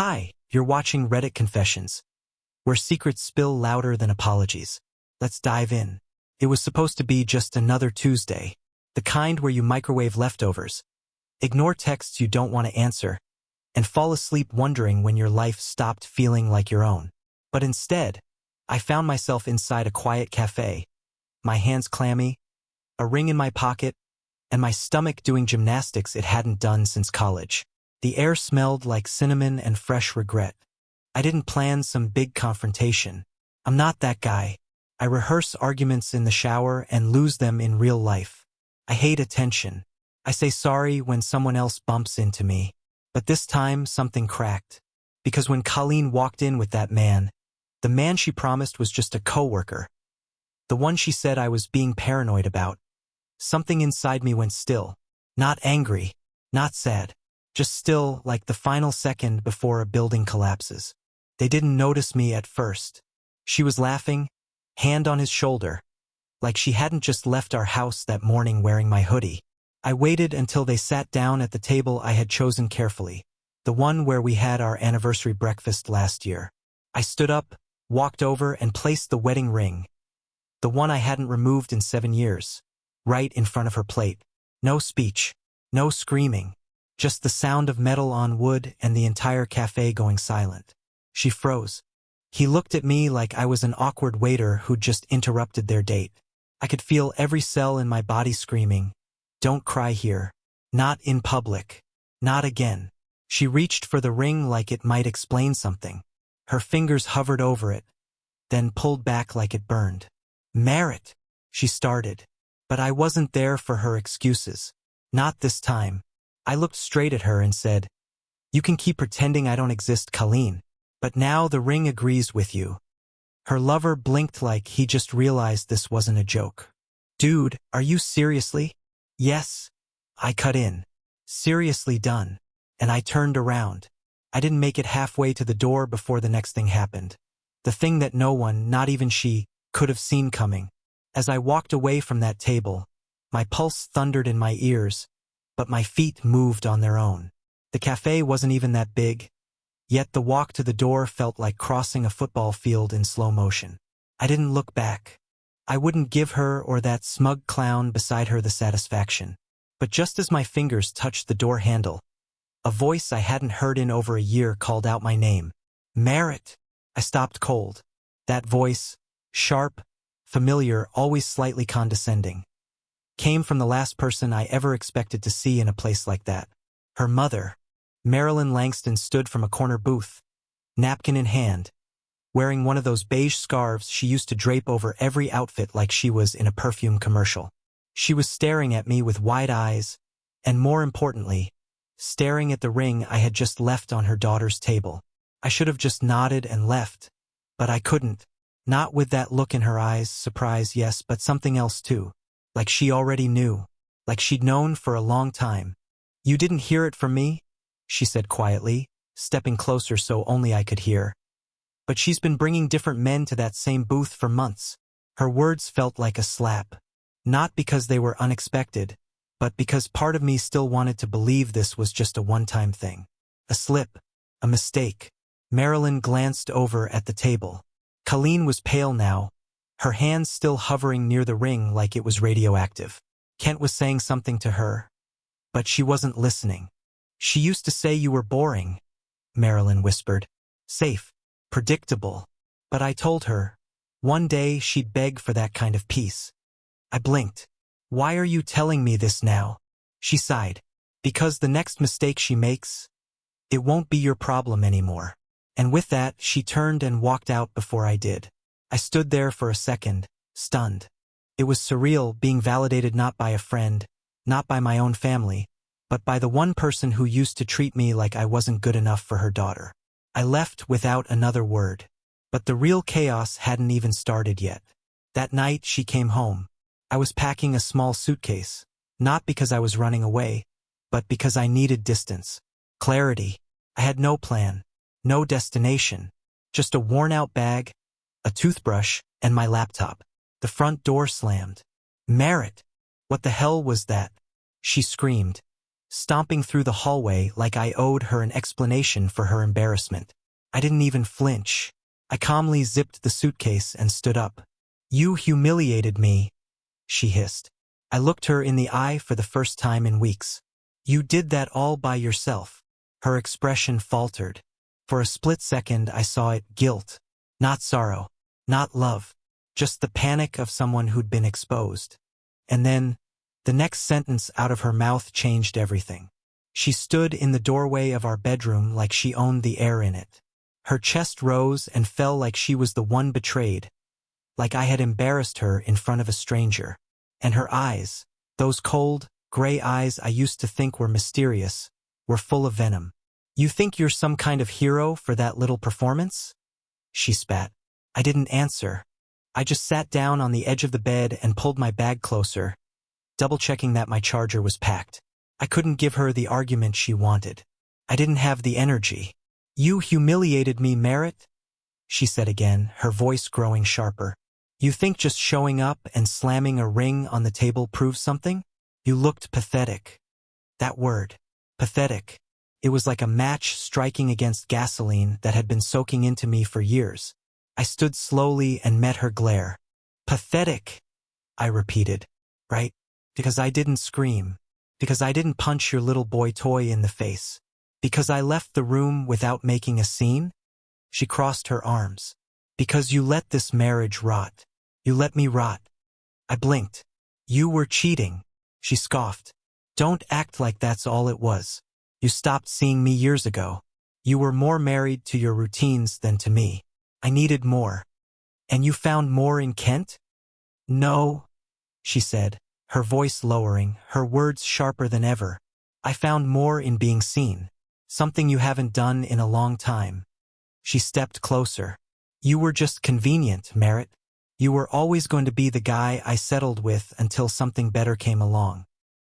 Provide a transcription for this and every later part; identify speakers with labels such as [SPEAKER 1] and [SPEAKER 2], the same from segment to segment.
[SPEAKER 1] Hi, you're watching Reddit Confessions, where secrets spill louder than apologies. Let's dive in. It was supposed to be just another Tuesday, the kind where you microwave leftovers, ignore texts you don't want to answer, and fall asleep wondering when your life stopped feeling like your own. But instead, I found myself inside a quiet cafe, my hands clammy, a ring in my pocket, and my stomach doing gymnastics it hadn't done since college. The air smelled like cinnamon and fresh regret. I didn't plan some big confrontation. I'm not that guy. I rehearse arguments in the shower and lose them in real life. I hate attention. I say sorry when someone else bumps into me. But this time, something cracked. Because when Colleen walked in with that man, the man she promised was just a coworker. The one she said I was being paranoid about. Something inside me went still. Not angry, not sad. Just still, like the final second before a building collapses. They didn't notice me at first. She was laughing, hand on his shoulder, like she hadn't just left our house that morning wearing my hoodie. I waited until they sat down at the table I had chosen carefully, the one where we had our anniversary breakfast last year. I stood up, walked over, and placed the wedding ring, the one I hadn't removed in 7 years, right in front of her plate. No speech, no screaming. Just the sound of metal on wood and the entire cafe going silent. She froze. He looked at me like I was an awkward waiter who'd just interrupted their date. I could feel every cell in my body screaming, "Don't cry here. Not in public. Not again." She reached for the ring like it might explain something. Her fingers hovered over it, then pulled back like it burned. "Merit," she started. But I wasn't there for her excuses. Not this time. I looked straight at her and said, "You can keep pretending I don't exist, Colleen, but now the ring agrees with you." Her lover blinked like he just realized this wasn't a joke. "Dude, are you seriously?" "Yes," I cut in. "Seriously done." And I turned around. I didn't make it halfway to the door before the next thing happened. The thing that no one, not even she, could have seen coming. As I walked away from that table, my pulse thundered in my ears, but my feet moved on their own. The cafe wasn't even that big, yet the walk to the door felt like crossing a football field in slow motion. I didn't look back. I wouldn't give her or that smug clown beside her the satisfaction. But just as my fingers touched the door handle, a voice I hadn't heard in over a year called out my name. "Merit." I stopped cold. That voice, sharp, familiar, always slightly condescending, came from the last person I ever expected to see in a place like that. Her mother. Marilyn Langston stood from a corner booth, napkin in hand, wearing one of those beige scarves she used to drape over every outfit like she was in a perfume commercial. She was staring at me with wide eyes, and more importantly, staring at the ring I had just left on her daughter's table. I should have just nodded and left, but I couldn't. Not with that look in her eyes, surprise, yes, but something else too. Like she already knew. Like she'd known for a long time. "You didn't hear it from me?" she said quietly, stepping closer so only I could hear. "But she's been bringing different men to that same booth for months." Her words felt like a slap. Not because they were unexpected, but because part of me still wanted to believe this was just a one-time thing. A slip. A mistake. Marilyn glanced over at the table. Colleen was pale now, her hands still hovering near the ring like it was radioactive. Kent was saying something to her, but she wasn't listening. "She used to say you were boring," Marilyn whispered. "Safe, predictable." But I told her, one day she'd beg for that kind of peace. I blinked. "Why are you telling me this now?" She sighed. "Because the next mistake she makes, it won't be your problem anymore." And with that, she turned and walked out before I did. I stood there for a second, stunned. It was surreal being validated not by a friend, not by my own family, but by the one person who used to treat me like I wasn't good enough for her daughter. I left without another word. But the real chaos hadn't even started yet. That night she came home. I was packing a small suitcase, not because I was running away, but because I needed distance. Clarity. I had no plan, no destination, just a worn-out bag, a toothbrush, and my laptop. The front door slammed. "Merit! What the hell was that?" she screamed. stomping through the hallway like I owed her an explanation for her embarrassment. I didn't even flinch. I calmly zipped the suitcase and stood up. "You humiliated me," she hissed. I looked her in the eye for the first time in weeks. "You did that all by yourself." Her expression faltered. For a split second I saw it: guilt. Not sorrow. Not love. Just the panic of someone who'd been exposed. And then, the next sentence out of her mouth changed everything. She stood in the doorway of our bedroom like she owned the air in it. Her chest rose and fell like she was the one betrayed, like I had embarrassed her in front of a stranger. And her eyes, those cold, gray eyes I used to think were mysterious, were full of venom. "You think you're some kind of hero for that little performance?" she spat. I didn't answer. I just sat down on the edge of the bed and pulled my bag closer, double-checking that my charger was packed. I couldn't give her the argument she wanted. I didn't have the energy. "You humiliated me, Merritt," she said again, her voice growing sharper. "You think just showing up and slamming a ring on the table proves something? You looked pathetic." That word, pathetic. It was like a match striking against gasoline that had been soaking into me for years. I stood slowly and met her glare. "Pathetic," I repeated. "Right? Because I didn't scream. Because I didn't punch your little boy toy in the face. Because I left the room without making a scene?" She crossed her arms. "Because you let this marriage rot. You let me rot." I blinked. "You were cheating," she scoffed. "Don't act like that's all it was. You stopped seeing me years ago. You were more married to your routines than to me. I needed more." "And you found more in Kent?" "No," she said, her voice lowering, her words sharper than ever. "I found more in being seen. Something you haven't done in a long time." She stepped closer. "You were just convenient, Merritt. You were always going to be the guy I settled with until something better came along."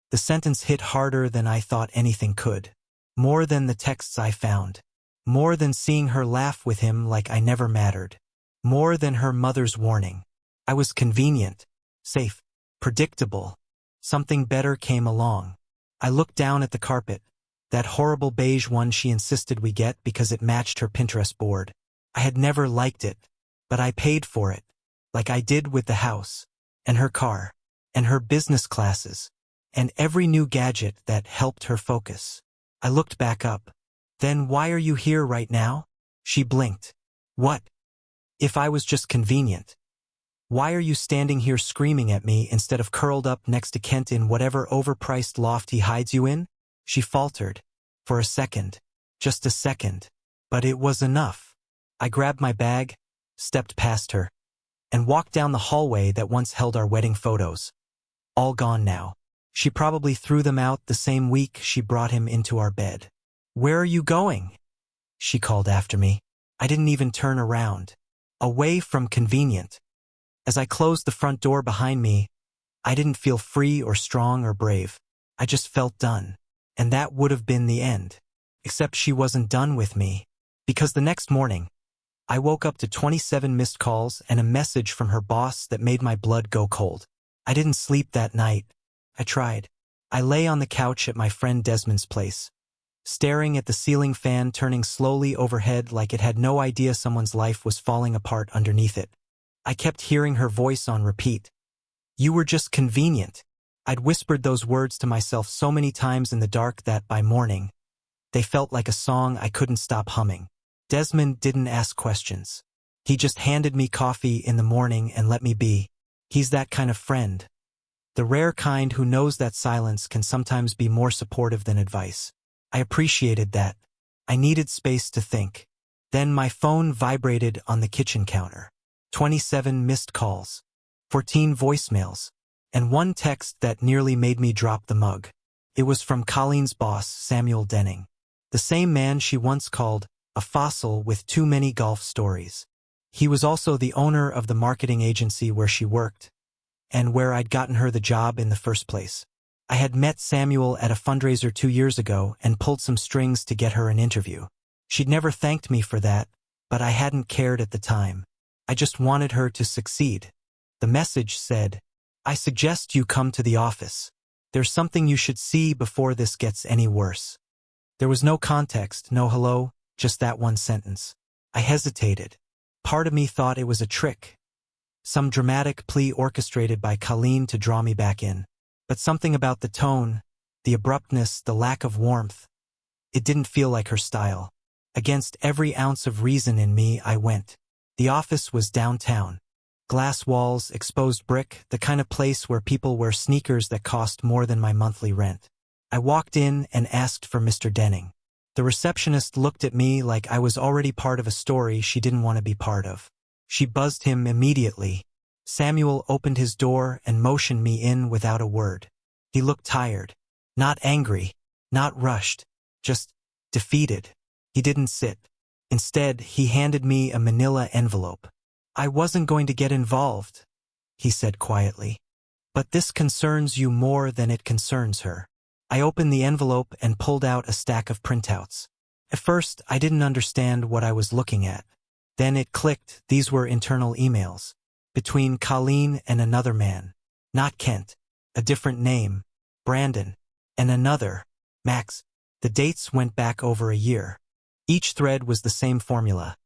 [SPEAKER 1] The sentence hit harder than I thought anything could. More than the texts I found. More than seeing her laugh with him like I never mattered. More than her mother's warning. I was convenient, safe, predictable. Something better came along. I looked down at the carpet, that horrible beige one she insisted we get because it matched her Pinterest board. I had never liked it, but I paid for it, like I did with the house, and her car, and her business classes, and every new gadget that helped her focus. I looked back up. "Then why are you here right now?" She blinked. "What? If I was just convenient? Why are you standing here screaming at me instead of curled up next to Kent in whatever overpriced loft he hides you in?" She faltered. For a second. Just a second. But it was enough. I grabbed my bag, stepped past her, and walked down the hallway that once held our wedding photos. All gone now. She probably threw them out the same week she brought him into our bed. "Where are you going?" she called after me. I didn't even turn around. Away from convenient. As I closed the front door behind me, I didn't feel free or strong or brave. I just felt done. And that would have been the end. Except she wasn't done with me. Because the next morning, I woke up to 27 missed calls and a message from her boss that made my blood go cold. I didn't sleep that night. I tried. I lay on the couch at my friend Desmond's place, staring at the ceiling fan turning slowly overhead like it had no idea someone's life was falling apart underneath it. I kept hearing her voice on repeat. "You were just convenient." I'd whispered those words to myself so many times in the dark that by morning, they felt like a song I couldn't stop humming. Desmond didn't ask questions. He just handed me coffee in the morning and let me be. He's that kind of friend. The rare kind who knows that silence can sometimes be more supportive than advice. I appreciated that. I needed space to think. Then my phone vibrated on the kitchen counter. 27 missed calls, 14 voicemails, and one text that nearly made me drop the mug. It was from Colleen's boss, Samuel Denning, the same man she once called a fossil with too many golf stories. He was also the owner of the marketing agency where she worked, and where I'd gotten her the job in the first place. I had met Samuel at a fundraiser 2 years ago and pulled some strings to get her an interview. She'd never thanked me for that, but I hadn't cared at the time. I just wanted her to succeed. The message said, "I suggest you come to the office." There's something you should see before this gets any worse. There was no context, no hello, just that one sentence. I hesitated. Part of me thought it was a trick, some dramatic plea orchestrated by Colleen to draw me back in. But something about the tone, the abruptness, the lack of warmth, it didn't feel like her style. Against every ounce of reason in me, I went. The office was downtown. Glass walls, exposed brick, the kind of place where people wear sneakers that cost more than my monthly rent. I walked in and asked for Mr. Denning. The receptionist looked at me like I was already part of a story she didn't want to be part of. She buzzed him immediately. Samuel opened his door and motioned me in without a word. He looked tired. Not angry, not rushed, just defeated. He didn't sit. Instead, he handed me a manila envelope. I wasn't going to get involved, he said quietly. But this concerns you more than it concerns her. I opened the envelope and pulled out a stack of printouts. At first, I didn't understand what I was looking at. Then it clicked, these were internal emails. Between Colleen and another man. Not Kent. A different name. Brandon. And another. Max. The dates went back over a year. Each thread was the same formula.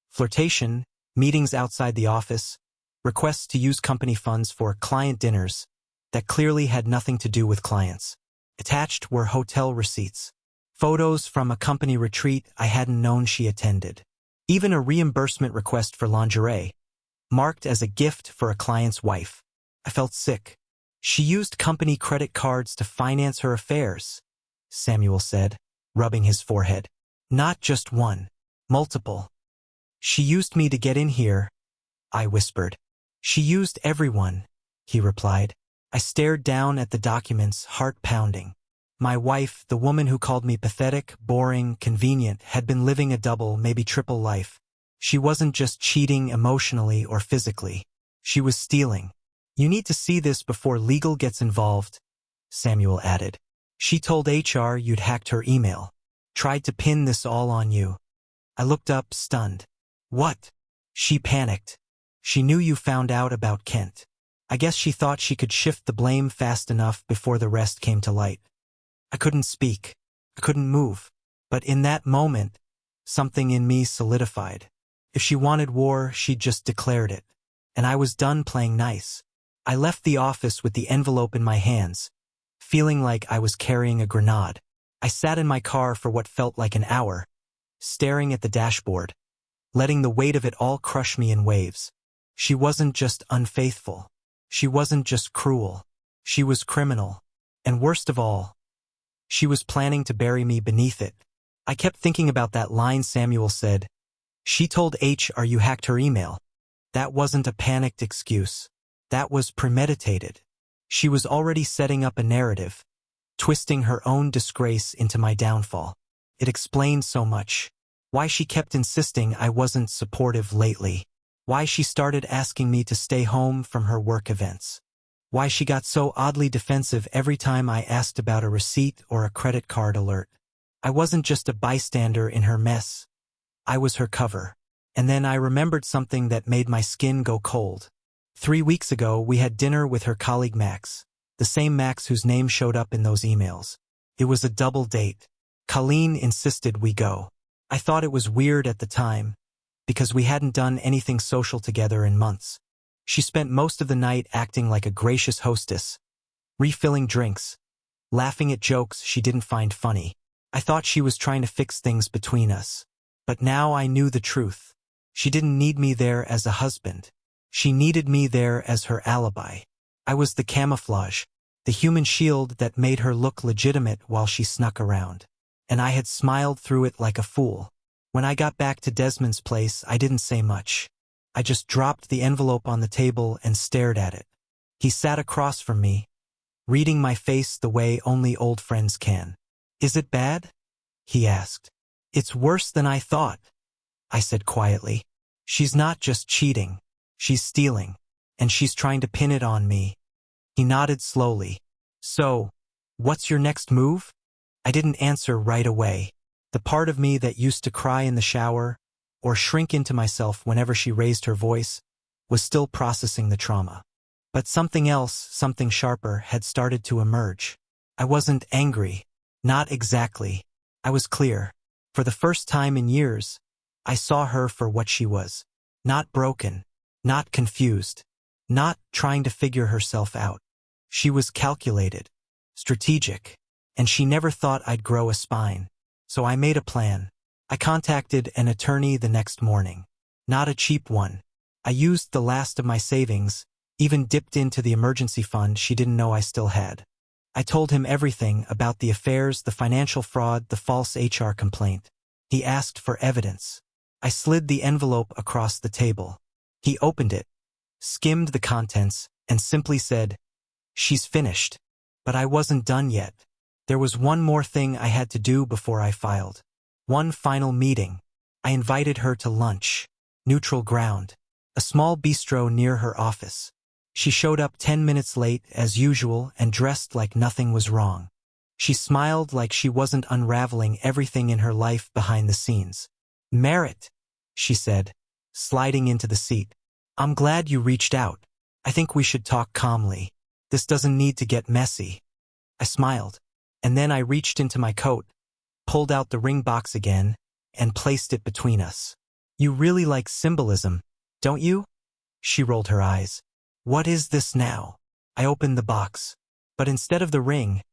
[SPEAKER 1] Flirtation, meetings outside the office, requests to use company funds for client dinners that clearly had nothing to do with clients. Attached were hotel receipts, photos from a company retreat I hadn't known she attended. Even a reimbursement request for lingerie, marked as a gift for a client's wife. I felt sick. She used company credit cards to finance her affairs, Samuel said, rubbing his forehead. Not just one, multiple. She used me to get in here, I whispered. She used everyone, he replied. I stared down at the documents, heart pounding. My wife, the woman who called me pathetic, boring, convenient, had been living a double, maybe triple life. She wasn't just cheating emotionally or physically. She was stealing. You need to see this before legal gets involved, Samuel added. She told HR you'd hacked her email. Tried to pin this all on you. I looked up, stunned. What? She panicked. She knew you found out about Kent. I guess she thought she could shift the blame fast enough before the rest came to light. I couldn't speak. I couldn't move. But in that moment, something in me solidified. If she wanted war, she'd just declared it. And I was done playing nice. I left the office with the envelope in my hands, feeling like I was carrying a grenade. I sat in my car for what felt like an hour, staring at the dashboard, letting the weight of it all crush me in waves. She wasn't just unfaithful. She wasn't just cruel. She was criminal. And worst of all, she was planning to bury me beneath it. I kept thinking about that line Samuel said. She told HR you hacked her email. That wasn't a panicked excuse. That was premeditated. She was already setting up a narrative, twisting her own disgrace into my downfall. It explained so much. Why she kept insisting I wasn't supportive lately. Why she started asking me to stay home from her work events. Why she got so oddly defensive every time I asked about a receipt or a credit card alert. I wasn't just a bystander in her mess. I was her cover. And then I remembered something that made my skin go cold. 3 weeks ago, we had dinner with her colleague Max, the same Max whose name showed up in those emails. It was a double date. Colleen insisted we go. I thought it was weird at the time, because we hadn't done anything social together in months. She spent most of the night acting like a gracious hostess, refilling drinks, laughing at jokes she didn't find funny. I thought she was trying to fix things between us. But now I knew the truth. She didn't need me there as a husband. She needed me there as her alibi. I was the camouflage, the human shield that made her look legitimate while she snuck around. And I had smiled through it like a fool. When I got back to Desmond's place, I didn't say much. I just dropped the envelope on the table and stared at it. He sat across from me, reading my face the way only old friends can. Is it bad? He asked. It's worse than I thought, I said quietly. She's not just cheating. She's stealing. And she's trying to pin it on me. He nodded slowly. So, what's your next move? I didn't answer right away. The part of me that used to cry in the shower or shrink into myself whenever she raised her voice was still processing the trauma. But something else, something sharper, had started to emerge. I wasn't angry. Not exactly. I was clear. For the first time in years, I saw her for what she was. Not broken. Not confused. Not trying to figure herself out. She was calculated. Strategic. And she never thought I'd grow a spine. So I made a plan. I contacted an attorney the next morning. Not a cheap one. I used the last of my savings, even dipped into the emergency fund she didn't know I still had. I told him everything about the affairs, the financial fraud, the false HR complaint. He asked for evidence. I slid the envelope across the table. He opened it, skimmed the contents, and simply said, "She's finished." But I wasn't done yet. There was one more thing I had to do before I filed. One final meeting. I invited her to lunch. Neutral ground. A small bistro near her office. She showed up 10 minutes late, as usual, and dressed like nothing was wrong. She smiled like she wasn't unraveling everything in her life behind the scenes. "Merit," she said, sliding into the seat. "I'm glad you reached out. I think we should talk calmly. This doesn't need to get messy." I smiled, and then I reached into my coat, pulled out the ring box again, and placed it between us. "You really like symbolism, don't you?" She rolled her eyes. "What is this now?" I opened the box, but instead of the ring,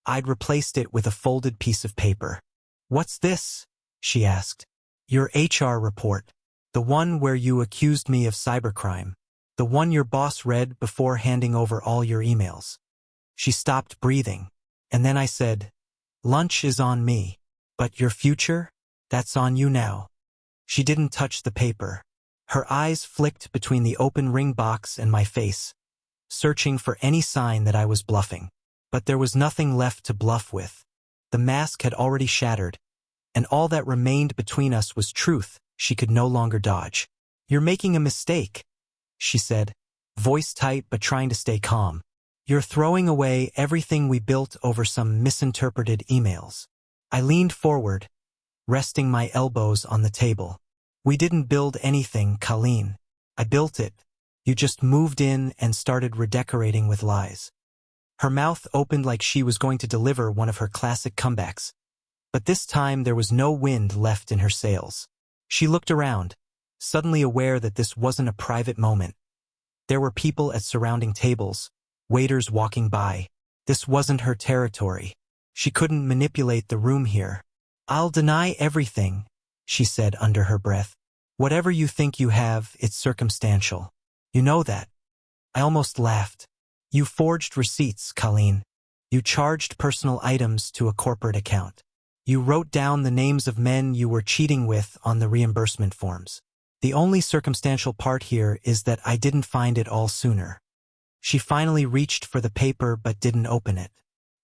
[SPEAKER 1] I'd replaced it with a folded piece of paper. "What's this?" she asked. "Your HR report. The one where you accused me of cybercrime. The one your boss read before handing over all your emails." She stopped breathing, and then I said, "Lunch is on me, but your future? That's on you now." She didn't touch the paper. Her eyes flicked between the open ring box and my face, searching for any sign that I was bluffing. But there was nothing left to bluff with. The mask had already shattered, and all that remained between us was truth she could no longer dodge. "You're making a mistake," she said, voice tight but trying to stay calm. "You're throwing away everything we built over some misinterpreted emails." I leaned forward, resting my elbows on the table. "We didn't build anything, Colleen. I built it. You just moved in and started redecorating with lies." Her mouth opened like she was going to deliver one of her classic comebacks, but this time there was no wind left in her sails. She looked around, suddenly aware that this wasn't a private moment. There were people at surrounding tables, waiters walking by. This wasn't her territory. She couldn't manipulate the room here. "I'll deny everything," she said under her breath. "Whatever you think you have, it's circumstantial. You know that." I almost laughed. "You forged receipts, Colleen. You charged personal items to a corporate account. You wrote down the names of men you were cheating with on the reimbursement forms. The only circumstantial part here is that I didn't find it all sooner." She finally reached for the paper but didn't open it.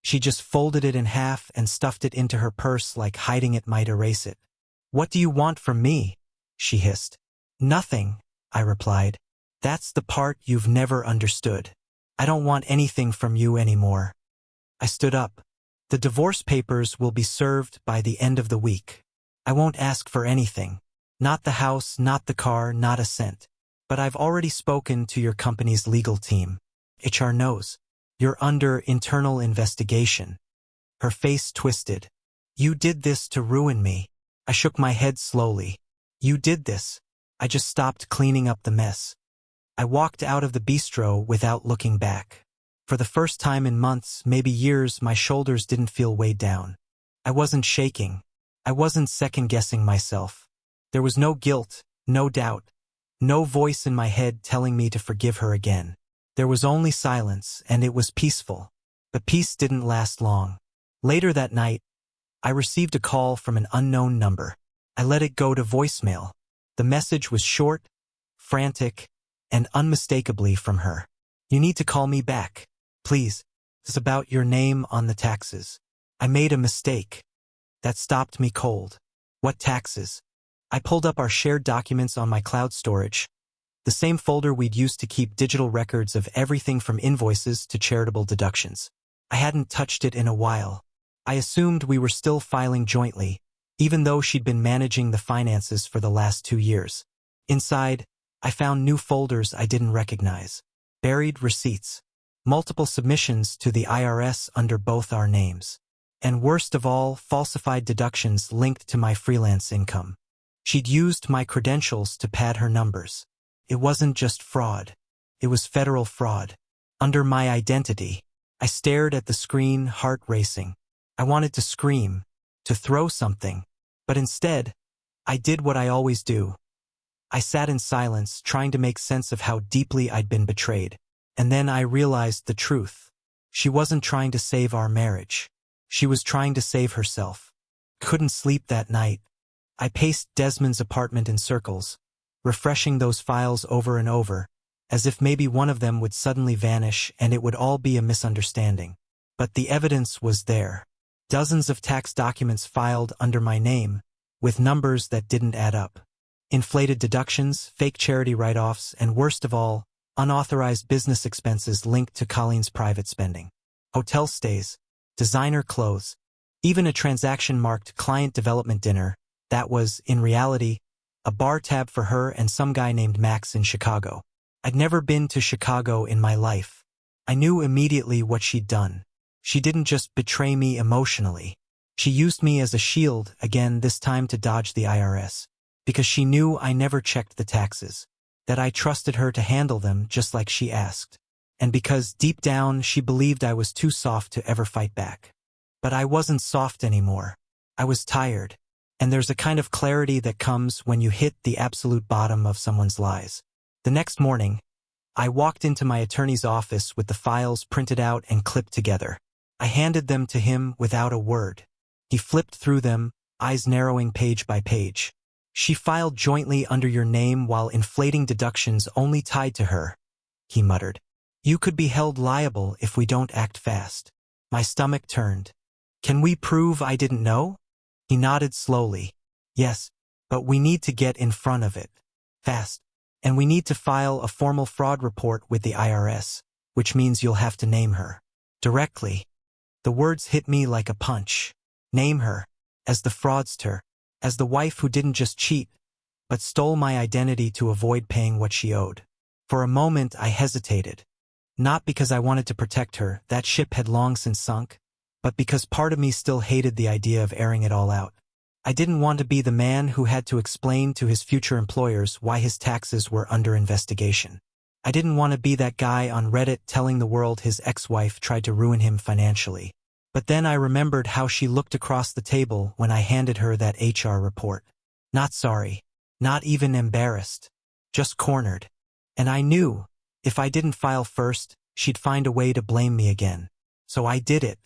[SPEAKER 1] She just folded it in half and stuffed it into her purse like hiding it might erase it. "What do you want from me?" she hissed. "Nothing," I replied. "That's the part you've never understood. I don't want anything from you anymore." I stood up. "The divorce papers will be served by the end of the week. I won't ask for anything. Not the house, not the car, not a cent. But I've already spoken to your company's legal team. HR knows. You're under internal investigation." Her face twisted. "You did this to ruin me." I shook my head slowly. "You did this." I just stopped cleaning up the mess. I walked out of the bistro without looking back. For the first time in months, maybe years, my shoulders didn't feel weighed down. I wasn't shaking. I wasn't second-guessing myself. There was no guilt, no doubt, no voice in my head telling me to forgive her again. There was only silence, and it was peaceful. But peace didn't last long. Later that night, I received a call from an unknown number. I let it go to voicemail. The message was short, frantic, and unmistakably from her. "You need to call me back, please. It's about your name on the taxes. I made a mistake." That stopped me cold. "What taxes?" I pulled up our shared documents on my cloud storage, the same folder we'd used to keep digital records of everything from invoices to charitable deductions. I hadn't touched it in a while. I assumed we were still filing jointly, even though she'd been managing the finances for the last 2 years. Inside, I found new folders I didn't recognize. buried receipts, multiple submissions to the IRS under both our names. And worst of all, falsified deductions linked to my freelance income. She'd used my credentials to pad her numbers. It wasn't just fraud. It was federal fraud. Under my identity. I stared at the screen, heart racing. I wanted to scream, to throw something. But instead, I did what I always do. I sat in silence, trying to make sense of how deeply I'd been betrayed. And then I realized the truth. She wasn't trying to save our marriage. She was trying to save herself. Couldn't sleep that night. I paced Desmond's apartment in circles, refreshing those files over and over, as if maybe one of them would suddenly vanish and it would all be a misunderstanding. But the evidence was there. Dozens of tax documents filed under my name, with numbers that didn't add up. Inflated deductions, fake charity write-offs, and worst of all, unauthorized business expenses linked to Colleen's private spending. Hotel stays, designer clothes, even a transaction marked client development dinner that was, in reality, a bar tab for her and some guy named Max in Chicago. I'd never been to Chicago in my life. I knew immediately what she'd done. She didn't just betray me emotionally. She used me as a shield, again this time to dodge the IRS, because she knew I never checked the taxes, that I trusted her to handle them just like she asked, and because deep down she believed I was too soft to ever fight back. But I wasn't soft anymore. I was tired, and there's a kind of clarity that comes when you hit the absolute bottom of someone's lies. The next morning, I walked into my attorney's office with the files printed out and clipped together. I handed them to him without a word. He flipped through them, eyes narrowing page by page. She filed jointly under your name while inflating deductions only tied to her, he muttered. You could be held liable if we don't act fast. My stomach turned. Can we prove I didn't know? He nodded slowly. Yes, but we need to get in front of it. Fast. And we need to file a formal fraud report with the IRS, which means you'll have to name her. Directly. The words hit me like a punch. Name her. As the fraudster. As the wife who didn't just cheat, but stole my identity to avoid paying what she owed. For a moment I hesitated. Not because I wanted to protect her, that ship had long since sunk, but because part of me still hated the idea of airing it all out. I didn't want to be the man who had to explain to his future employers why his taxes were under investigation. I didn't want to be that guy on Reddit telling the world his ex-wife tried to ruin him financially. But then I remembered how she looked across the table when I handed her that HR report. Not sorry. Not even embarrassed. Just cornered. And I knew, if I didn't file first, she'd find a way to blame me again. So I did it.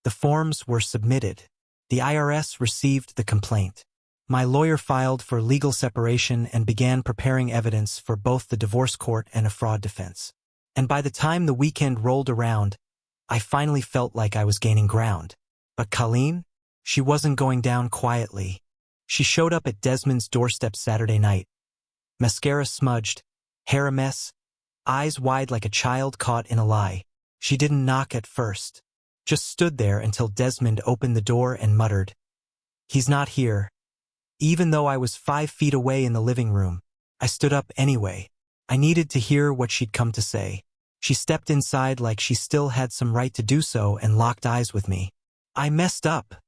[SPEAKER 1] The forms were submitted. The IRS received the complaint. My lawyer filed for legal separation and began preparing evidence for both the divorce court and a fraud defense. And by the time the weekend rolled around, I finally felt like I was gaining ground. But Colleen? She wasn't going down quietly. She showed up at Desmond's doorstep Saturday night. Mascara smudged, hair a mess, eyes wide like a child caught in a lie. She didn't knock at first. Just stood there until Desmond opened the door and muttered, "He's not here." Even though I was 5 feet away in the living room, I stood up anyway. I needed to hear what she'd come to say. She stepped inside like she still had some right to do so and locked eyes with me. "I messed up,"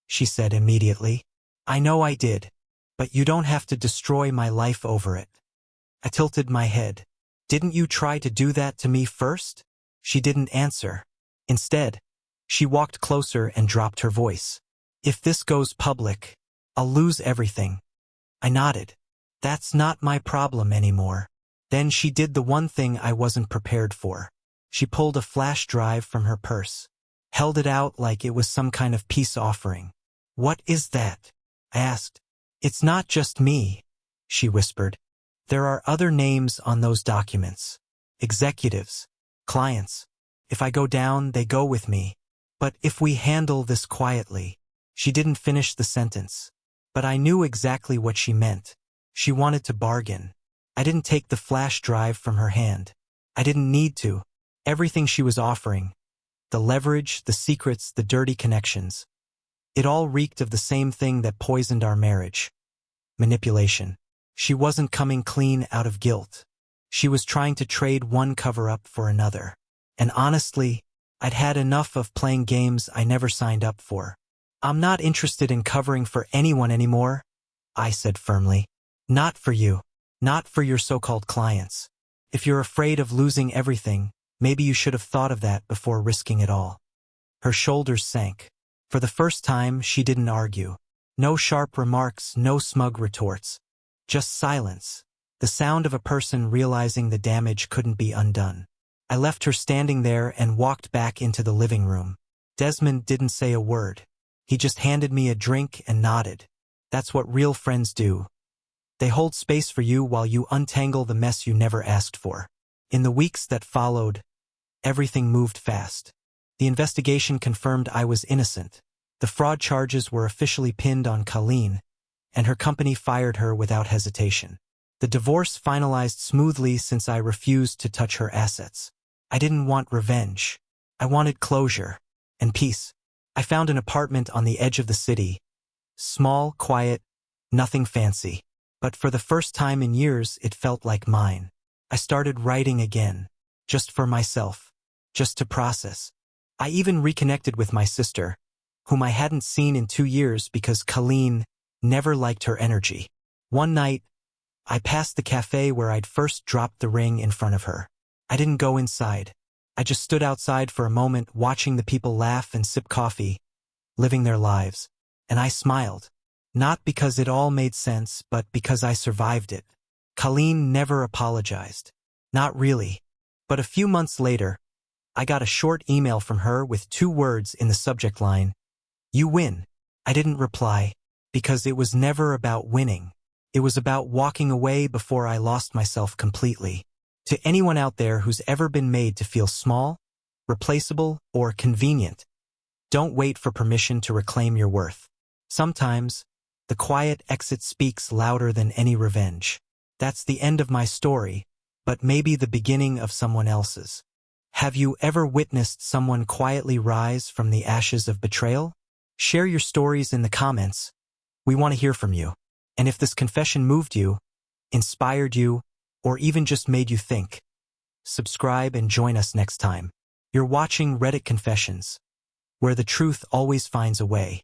[SPEAKER 1] she said immediately. "I know I did, but you don't have to destroy my life over it." I tilted my head. "Didn't you try to do that to me first?" She didn't answer. Instead, she walked closer and dropped her voice. "If this goes public, I'll lose everything." I nodded. "That's not my problem anymore." Then she did the one thing I wasn't prepared for. She pulled a flash drive from her purse, held it out like it was some kind of peace offering. "What is that?" I asked. "It's not just me," she whispered. "There are other names on those documents. Executives, clients. If I go down, they go with me. But if we handle this quietly." She didn't finish the sentence. But I knew exactly what she meant. She wanted to bargain. I didn't take the flash drive from her hand. I didn't need to. Everything she was offering, the leverage, the secrets, the dirty connections, it all reeked of the same thing that poisoned our marriage. Manipulation. She wasn't coming clean out of guilt. She was trying to trade one cover-up for another. And honestly, I'd had enough of playing games I never signed up for. I'm not interested in covering for anyone anymore, I said firmly. Not for you. Not for your so-called clients. If you're afraid of losing everything, maybe you should have thought of that before risking it all. Her shoulders sank. For the first time, she didn't argue. No sharp remarks, no smug retorts. Just silence. The sound of a person realizing the damage couldn't be undone. I left her standing there and walked back into the living room. Desmond didn't say a word. He just handed me a drink and nodded. That's what real friends do. They hold space for you while you untangle the mess you never asked for. In the weeks that followed, everything moved fast. The investigation confirmed I was innocent. The fraud charges were officially pinned on Colleen, and her company fired her without hesitation. The divorce finalized smoothly since I refused to touch her assets. I didn't want revenge. I wanted closure and peace. I found an apartment on the edge of the city. Small, quiet, nothing fancy. But for the first time in years, it felt like mine. I started writing again, just for myself, just to process. I even reconnected with my sister, whom I hadn't seen in 2 years because Colleen never liked her energy. One night, I passed the cafe where I'd first dropped the ring in front of her. I didn't go inside. I just stood outside for a moment watching the people laugh and sip coffee, living their lives. And I smiled. Not because it all made sense, but because I survived it. Colleen never apologized. Not really. But a few months later, I got a short email from her with 2 words in the subject line. You win. I didn't reply, because it was never about winning. It was about walking away before I lost myself completely. To anyone out there who's ever been made to feel small, replaceable, or convenient, don't wait for permission to reclaim your worth. Sometimes, the quiet exit speaks louder than any revenge. That's the end of my story, but maybe the beginning of someone else's. Have you ever witnessed someone quietly rise from the ashes of betrayal? Share your stories in the comments. We want to hear from you. And if this confession moved you, inspired you, or even just made you think, subscribe and join us next time. You're watching Reddit Confessions, where the truth always finds a way.